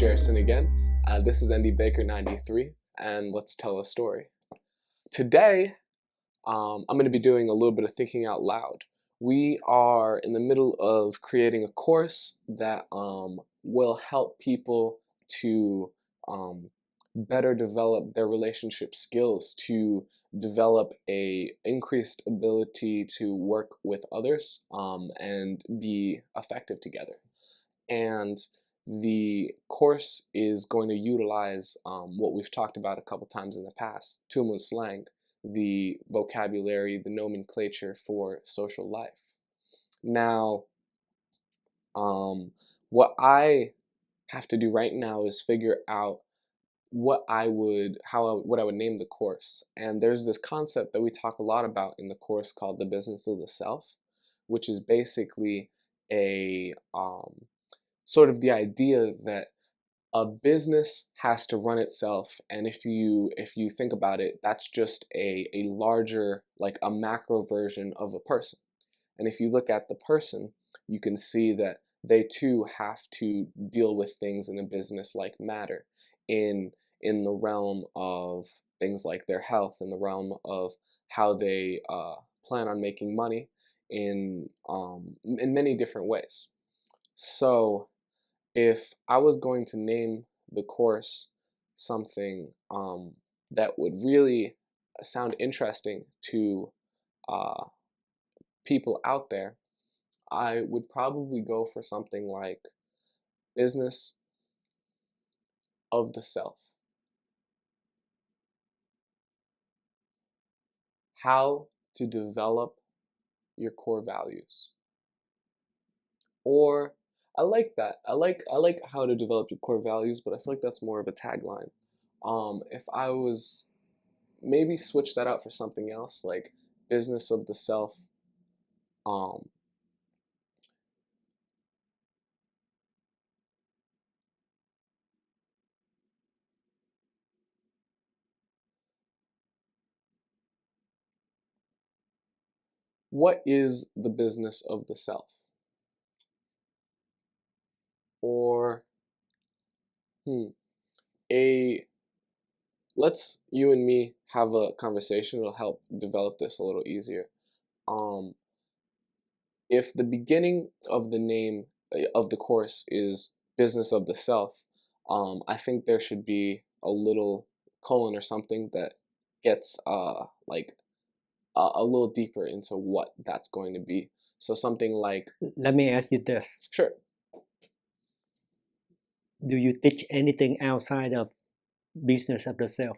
Jerison again. This is NDBaker93, and let's tell a story. Today, I'm going to be doing a little bit of thinking out loud. We are in the middle of creating a course that will help people to better develop their relationship skills, to develop a increased ability to work with others and be effective together. And the course is going to utilize what we've talked about a couple times in the past, Thumoslang, the vocabulary, the nomenclature for social life. Now, what I have to do right now is figure out what I would name the course. And there's this concept that we talk a lot about in the course called the business of the self, which is basically a sort of the idea that a business has to run itself, and if you think about it, that's just a larger, like a macro version of a person. And if you look at the person, you can see that they too have to deal with things in a business-like matter, in the realm of things like their health, in the realm of how they plan on making money, in many different ways. So if I was going to name the course something that would really sound interesting to people out there, I would probably go for something like Business of the Self. How to develop your core values. Or I like that. I like how to develop your core values, but I feel like that's more of a tagline. If I was maybe switch that out for something else, like Business of the Self. What is the business of the self? Or let's you and me have a conversation. It'll help develop this a little easier. If the beginning of the name of the course is Business of the Self, I think there should be a little colon or something that gets like a little deeper into what that's going to be. So something like, let me ask you this. Sure. Do you teach anything outside of Business of the Self?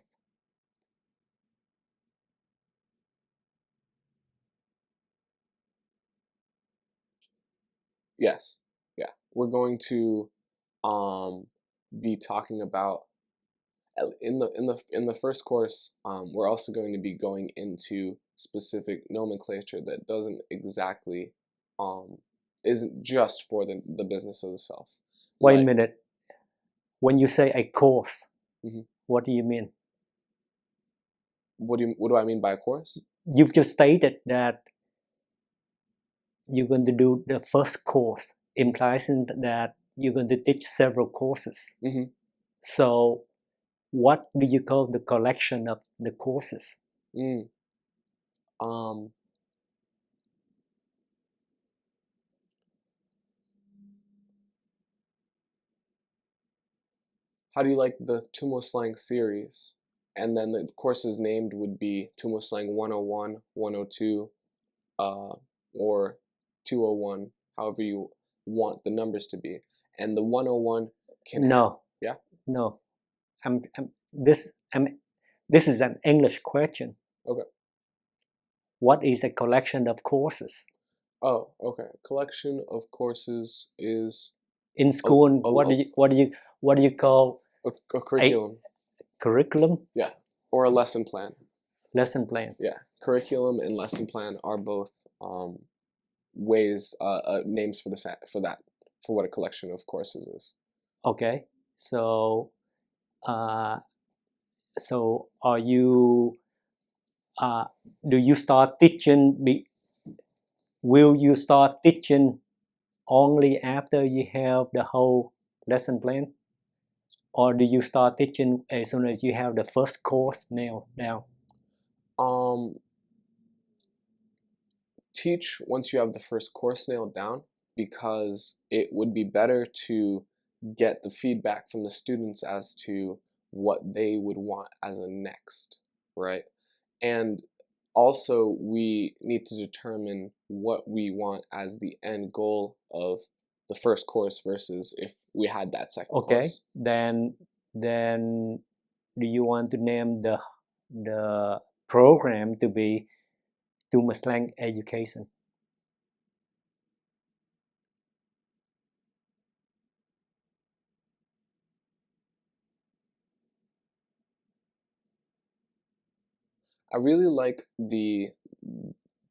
Yes. Yeah. We're going to be talking about in the first course. We're also going to be going into specific nomenclature that doesn't exactly isn't just for the business of the self. Wait a minute. When you say a course, what do you mean? What do I mean by a course? You've just stated that you're going to do the first course, implying that you're going to teach several courses. So what do you call the collection of the courses? How do you like the Thumoslang series? And then the courses named would be Thumoslang 101, 102, or 201, however you want the numbers to be. And the 101 can No. This is an English question. Okay. What is a collection of courses? Oh, okay. Collection of courses is in school. What do you call a curriculum? Curriculum? Yeah, or a lesson plan. Lesson plan. Yeah, curriculum and lesson plan are both ways, names for what a collection of courses is. Okay, so are you? Do you start teaching? Will you start teaching only after you have the whole lesson plan? Or do you start teaching as soon as you have the first course nailed down? Teach once you have the first course nailed down, because it would be better to get the feedback from the students as to what they would want as a next, right? And also we need to determine what we want as the end goal of the first course versus if we had that second course. Then do you want to name the program to be Thumoslang education? I really like the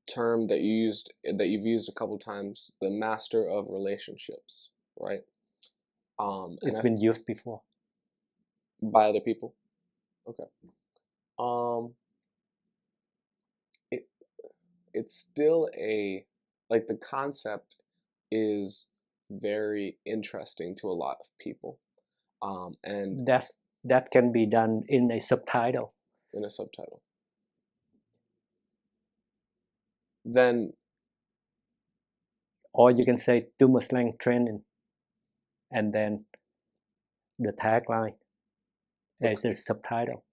term that you've used a couple times, the master of relationships, right? It's been used before by other people. Okay. It's still like the concept is very interesting to a lot of people, and that can be done in a subtitle. In a subtitle. Then, or you can say Thumoslang training, and then the tagline as a subtitle.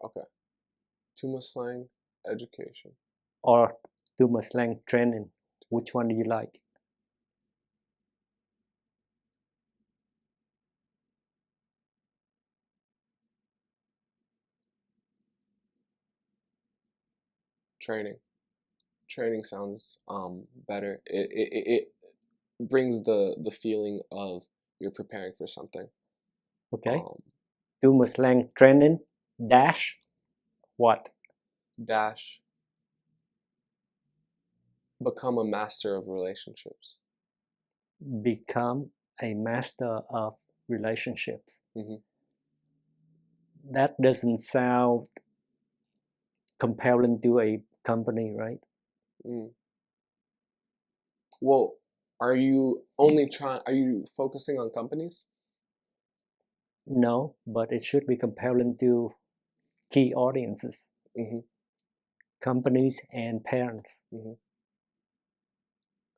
Okay. Thumoslang education. Or Thumoslang training. Which one do you like? Training sounds better. It brings the feeling of you're preparing for something. Okay. Thumoslang training dash what? Dash become a master of relationships. Become a master of relationships. Mm-hmm. That doesn't sound compelling to a company, right? Well, are you focusing on companies? No, but it should be compelling to key audiences. Companies and parents.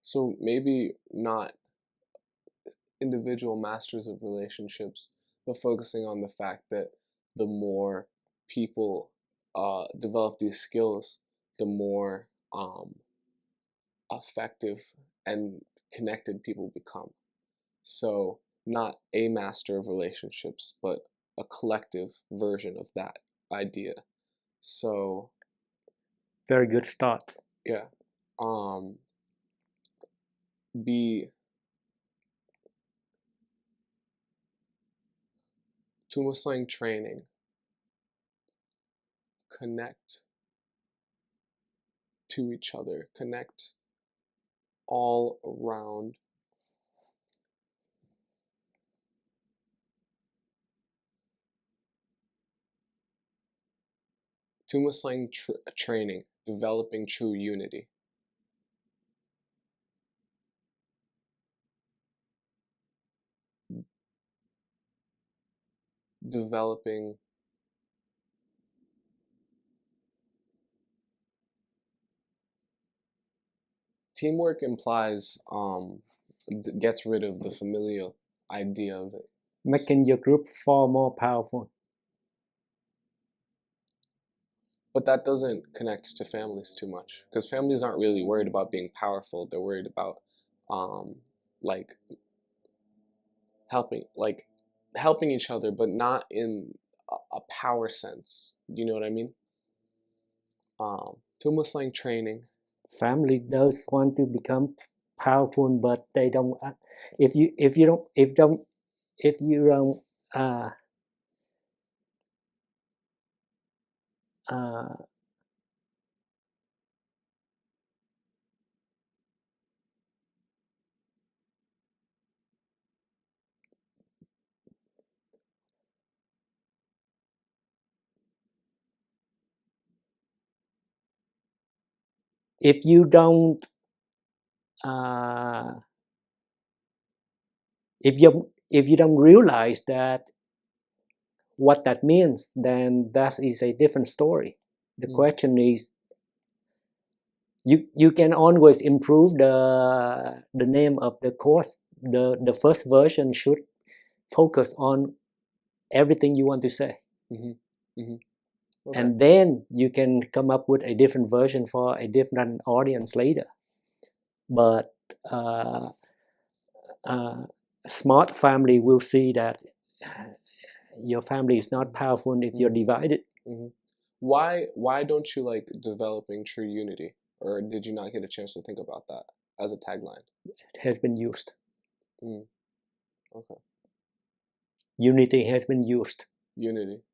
So maybe not individual masters of relationships, but focusing on the fact that the more people develop these skills, the more effective and connected people become. So not a master of relationships, but a collective version of that idea. So very good start. Yeah. Be Thumoslang training. Connect to each other. Connect all around. Thumoslang training. Developing true unity. Developing teamwork implies gets rid of the familial idea of it. Making your group far more powerful. But that doesn't connect to families too much, because families aren't really worried about being powerful. They're worried about like helping each other, but not in a power sense. You know what I mean? Thumoslang training. Family does want to become powerful, but they don't. If you don't if you don't if you don't realize that what that means, then that is a different story. The question is, you can always improve the name of the course. The first version should focus on everything you want to say. Okay. And then you can come up with a different version for a different audience later. But smart family will see that your family is not powerful if you're divided. Why don't you like developing true unity? Or did you not get a chance to think about that as a tagline? It has been used. Okay. Unity has been used. Unity.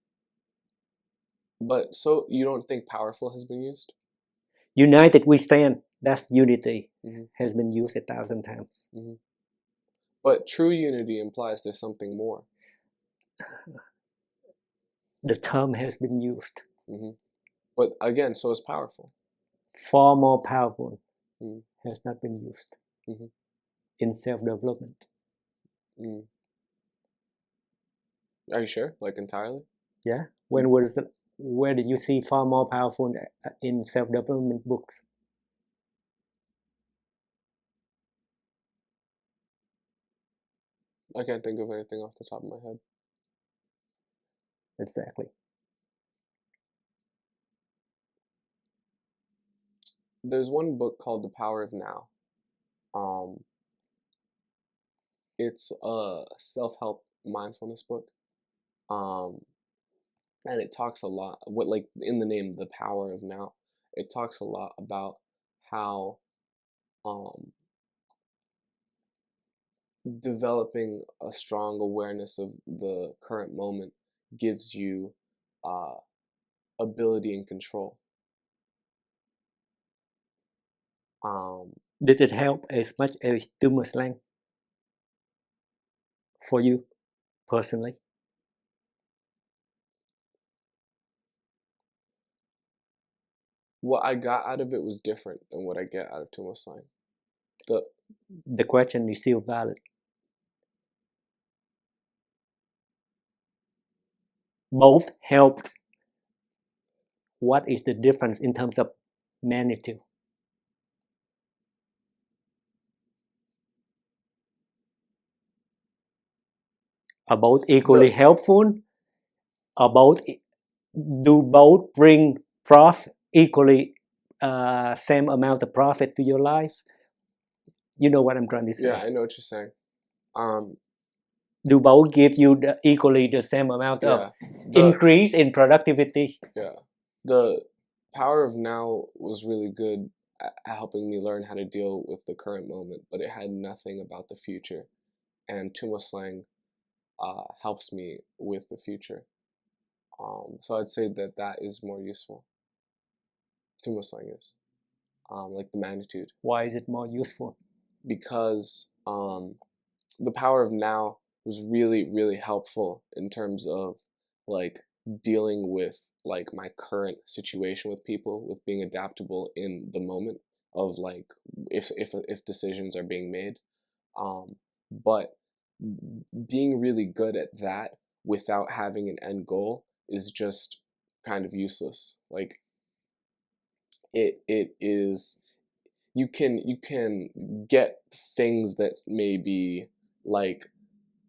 But so you don't think powerful has been used? United we stand. That's unity. Has been used 1,000 times. But true unity implies there's something more. The term has been used. But again, so is powerful. Far more powerful has not been used in self-development. Are you sure? Like entirely? Yeah. Where did you see far more powerful in self-development books? I can't think of anything off the top of my head. Exactly. There's one book called The Power of Now. It's a self-help mindfulness book. And it talks a lot, like in the name, The Power of Now, it talks a lot about how developing a strong awareness of the current moment gives you ability and control. Did it help as much as Thumoslang for you personally? What I got out of it was different than what I get out of Thumoslang. The question is still valid. Both helped. What is the difference in terms of magnitude? Are both equally helpful? Do both bring equally same amount of profit to your life? You know what I'm trying to say. Yeah, I know what you're saying. Do both give you equally the same amount of increase in productivity? Yeah. The Power of Now was really good at helping me learn how to deal with the current moment, but it had nothing about the future. And Thumoslang helps me with the future. So I'd say that is more useful. Thumoslang is. Like the magnitude. Why is it more useful? Because the Power of Now was really, really helpful in terms of like dealing with like my current situation with people, with being adaptable in the moment of like if decisions are being made. But being really good at that without having an end goal is just kind of useless. Like it is, you can get things that maybe like,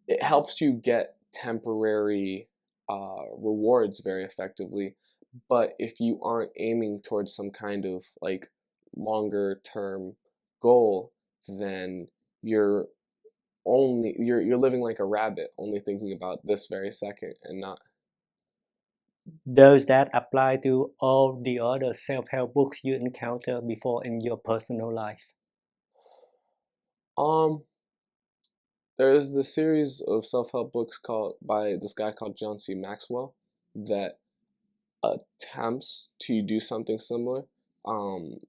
it helps you get temporary rewards very effectively, but if you aren't aiming towards some kind of like longer term goal, then you're living like a rabbit, only thinking about this very second and not. Does that apply to all the other self-help books you encounter before in your personal life? There's this series of self-help books by this guy called John C Maxwell that attempts to do something similar, but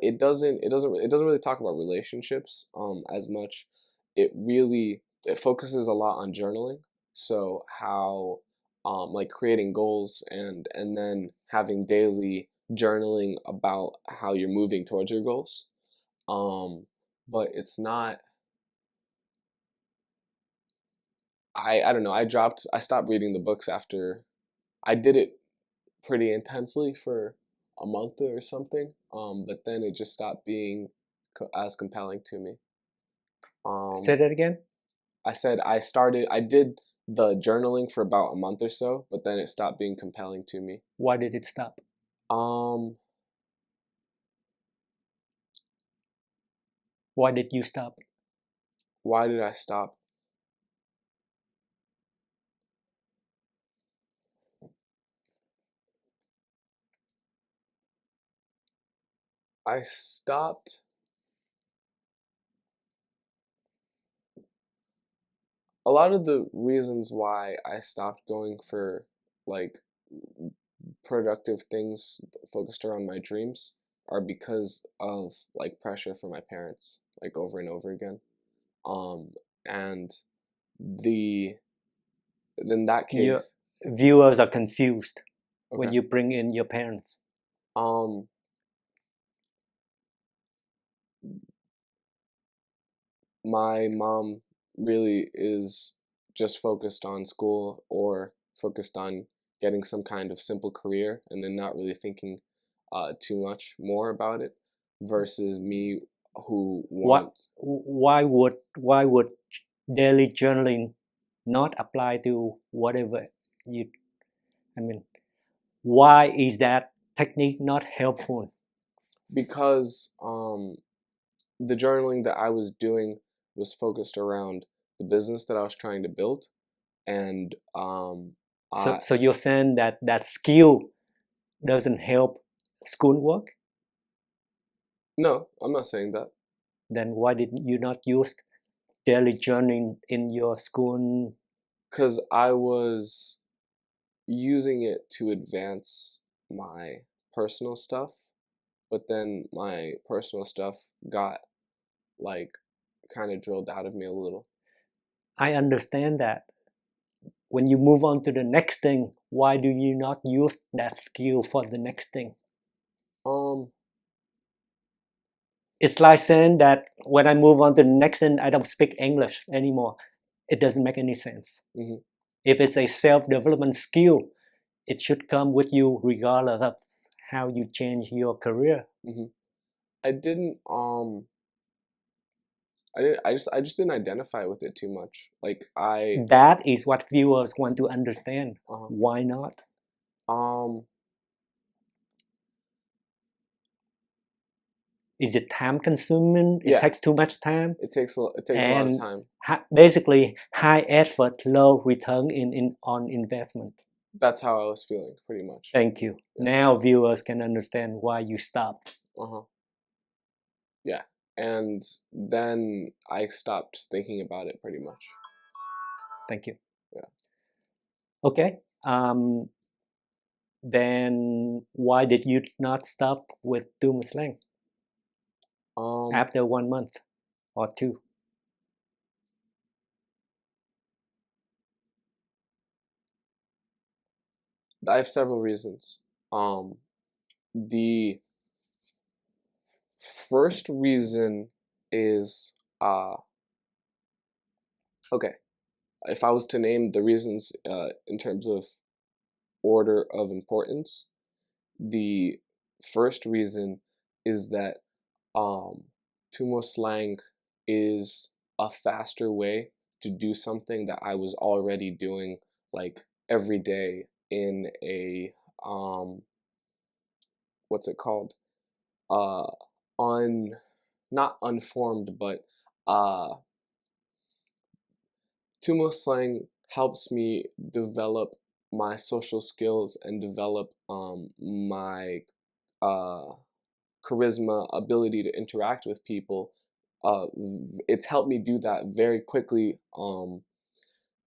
it doesn't really talk about relationships as much. It focuses a lot on journaling. So how like creating goals and then having daily journaling about how you're moving towards your goals. But it's not I don't know. I stopped reading the books after I did it pretty intensely for a month or something. But then it just stopped being as compelling to me. Say that again. I said I did the journaling for about a month or so, but then it stopped being compelling to me. Why did it stop? Why did you stop? Why did I stop? I stopped. A lot of the reasons why I stopped going for like productive things focused around my dreams are because of like pressure from my parents, like over and over again. And the in that Your case, viewers are confused when okay. you bring in your parents. Um, my mom really is just focused on school or focused on getting some kind of simple career and then not really thinking too much more about it versus me who What? want. Why would daily journaling not apply to whatever you? I mean, why is that technique not helpful? Because the journaling that I was doing was focused around the business that I was trying to build, and So you're saying that that skill doesn't help schoolwork? no, I'm not saying that. Then why did you not use daily journaling in your school? Because I was using it to advance my personal stuff, but then my personal stuff got like kind of drilled out of me a little. I understand that. When you move on to the next thing, why do you not use that skill for the next thing? Um, It's like saying that when I move on to the next thing, I don't speak English anymore. It doesn't make any sense. mhm, If it's a self-development skill, it should come with you regardless of how you change your career. mhm. I didn't I just didn't identify with it too much. Like I That is what viewers want to understand. uh Why not? um Is it time consuming? It yeah, takes too much time? it takes a lot of And time. basically high effort, low return on investment. That's how I was feeling pretty much. Thank you. Yeah. Now viewers can understand why you stopped. Uh-huh. Yeah. And then I stopped thinking about it pretty much. Thank you. Yeah. Okay. Then why did you not stop with Thumoslang Um after 1 month or two? I have several reasons. The first reason is okay. If I was to name the reasons in terms of order of importance, the first reason is that Thumoslang is a faster way to do something that I was already doing like every day in a what's it called? Uh un not unformed but uh Thumoslang helps me develop my social skills and develop my uh charisma, ability to interact with people. It's helped me do that very quickly.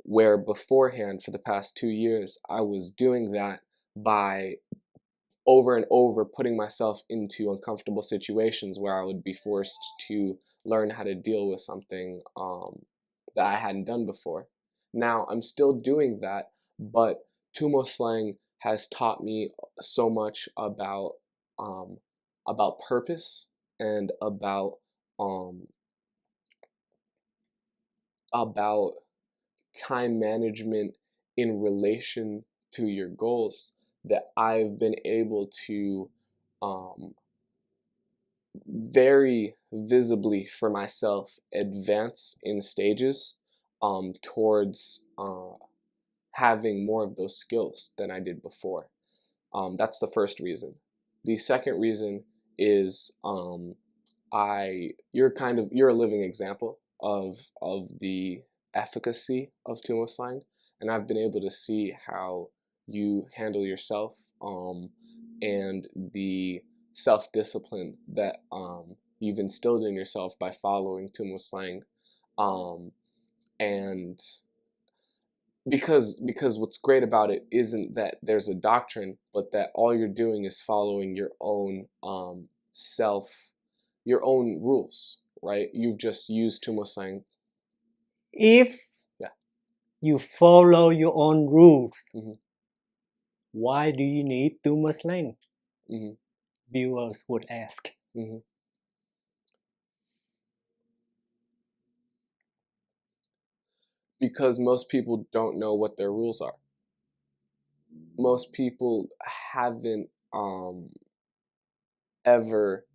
Where beforehand, for the past 2 years, I was doing that by over and over putting myself into uncomfortable situations where I would be forced to learn how to deal with something that I hadn't done before. Now I'm still doing that, but Thumoslang has taught me so much um, about purpose and um, about time management in relation to your goals that I've been able to very visibly for myself advance in stages towards having more of those skills than I did before. That's the first reason. The second reason is you're a living example of the efficacy of Thumoslang, and I've been able to see how you handle yourself and the self-discipline that you've instilled in yourself by following Thumoslang, and because what's great about it isn't that there's a doctrine, but that all you're doing is following your own your own rules, right? You've just used Thumoslang. If you follow your own rules, why do you need Thumoslang? Viewers would ask. Because most people don't know what their rules are. Most people haven't ever.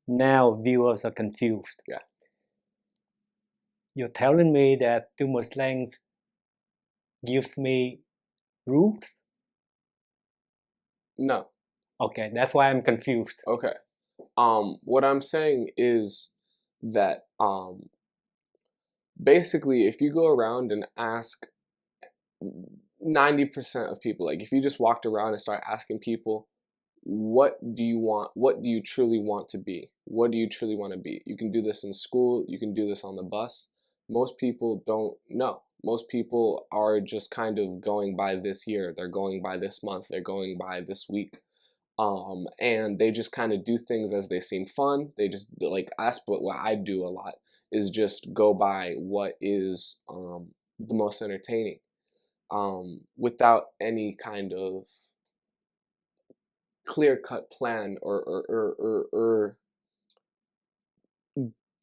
Now viewers are confused. Yeah. You're telling me that Thumoslang gives me rules? No. Okay, that's why I'm confused. Okay. What I'm saying is that basically, if you go around and ask 90% of people, like if you just walked around and start asking people, what do you want? What do you truly want to be? What do you truly want to be? You can do this in school. You can do this on the bus. Most people don't know. Most people are just kind of going by this year. They're going by this month. They're going by this week. And they just kind of do things as they seem fun. They just that's what I do a lot, is just go by what is the most entertaining, without any kind of clear-cut plan or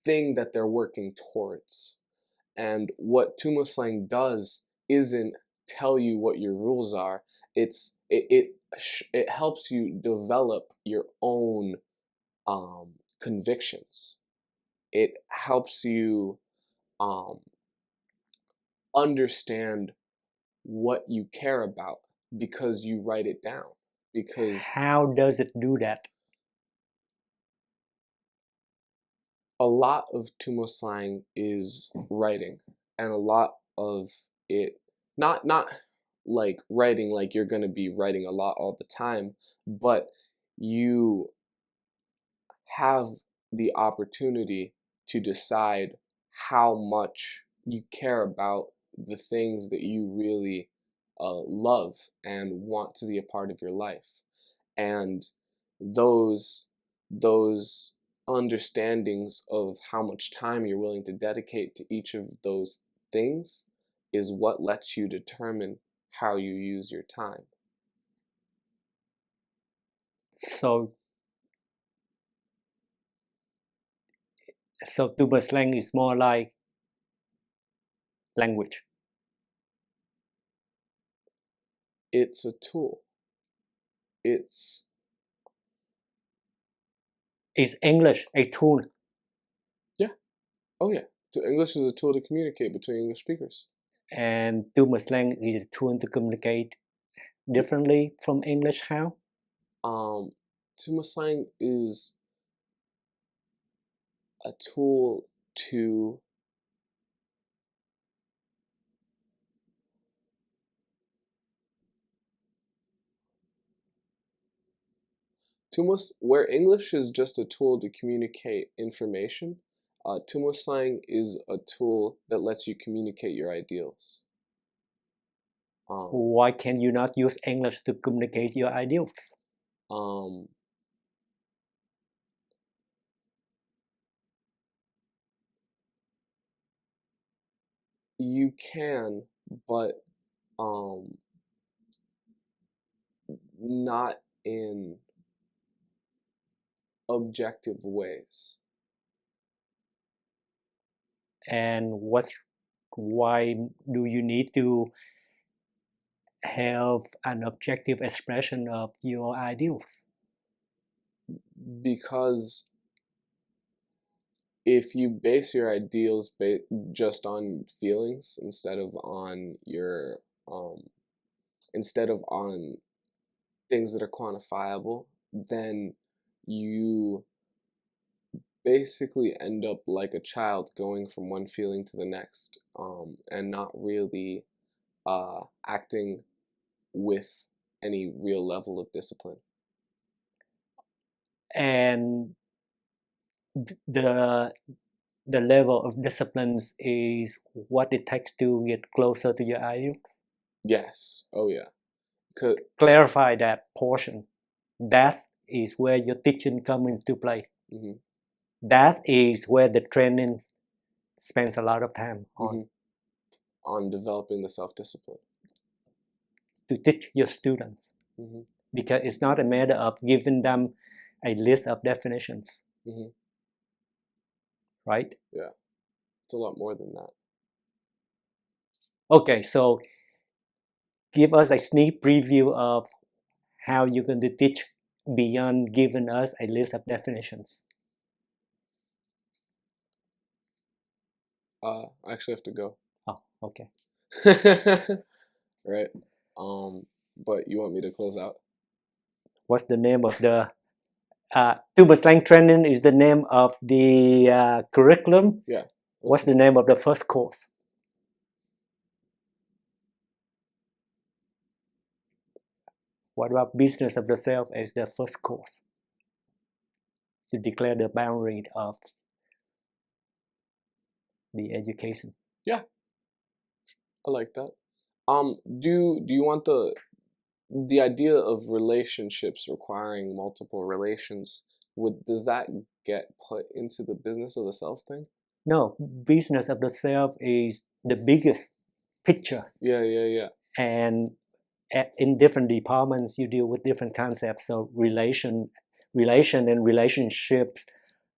thing that they're working towards. And what Thumoslang does isn't tell you what your rules are. It helps you develop your own convictions. It helps you understand what you care about because you write it down. Because how does it do that? A lot of Thumoslang is writing, and a lot of it not like writing like you're going to be writing a lot all the time, but you have the opportunity to decide how much you care about the things that you really love and want to be a part of your life. And those understandings of how much time you're willing to dedicate to each of those things is what lets you determine how you use your time. So Thumoslang is more like language. It's a tool. Is English a tool? Yeah. Oh yeah. English is a tool to communicate between English speakers. And Thumoslang is a tool to communicate differently from English. How? Thumoslang is a tool to where English is just a tool to communicate information, Thumoslang is a tool that lets you communicate your ideals. Why can you not use English to communicate your ideals? You can, but not in objective ways. And Why do you need to have an objective expression of your ideals? Because if you base your ideals just on feelings instead of on your things that are quantifiable, then you basically end up like a child going from one feeling to the next, and not really acting with any real level of discipline. And the level of disciplines is what it takes to get closer to your ideals? Yes. Oh yeah. Clarify that portion. That is where your teaching comes into play. Mm-hmm. That is where the training spends a lot of time on. Mm-hmm. On developing the self-discipline. To teach your students. Mm-hmm. Because it's not a matter of giving them a list of definitions. Mm-hmm. Right? Yeah. It's a lot more than that. Okay, so give us a sneak preview of how you're going to teach beyond giving us a list of definitions. I actually have to go. Oh, okay. Right. But you want me to close out? What's the name of the Thumoslang training is the name of the curriculum? Yeah. What's the name of the first course? What about business of the self as the first course? To declare the boundary of the education. Yeah. I like that. Do you want the idea of relationships requiring multiple relations, does that get put into the business of the self thing? No, business of the self is the biggest picture. Yeah. And in different departments, you deal with different concepts. So relation and relationships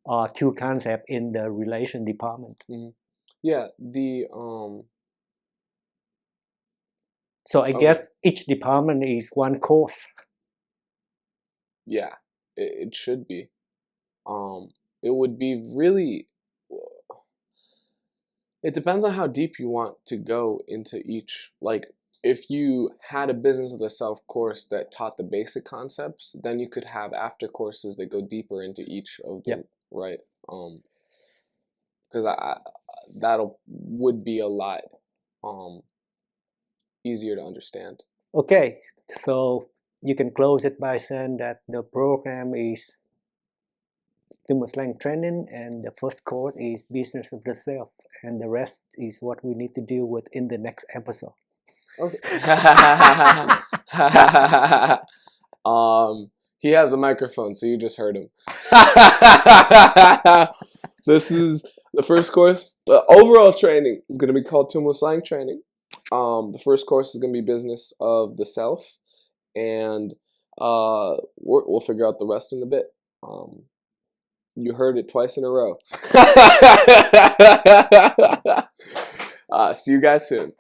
are two concepts in the relation department. Mm-hmm. Yeah. So I guess each department is one course. Yeah, it should be. It would be really. It depends on how deep you want to go into each. Like, if you had a business of the self course that taught the basic concepts, then you could have after courses that go deeper into each of them. Yep. Right. Because would be a lot easier to understand. Okay, so you can close it by saying that the program is Thumoslang training, and the first course is business of the self, and the rest is what we need to deal with in the next episode. Okay. He has a microphone, so you just heard him. This is the first course. The overall training is going to be called Thumoslang training. The first course is going to be business of the self, and we'll figure out the rest in a bit. You heard it twice in a row. See you guys soon.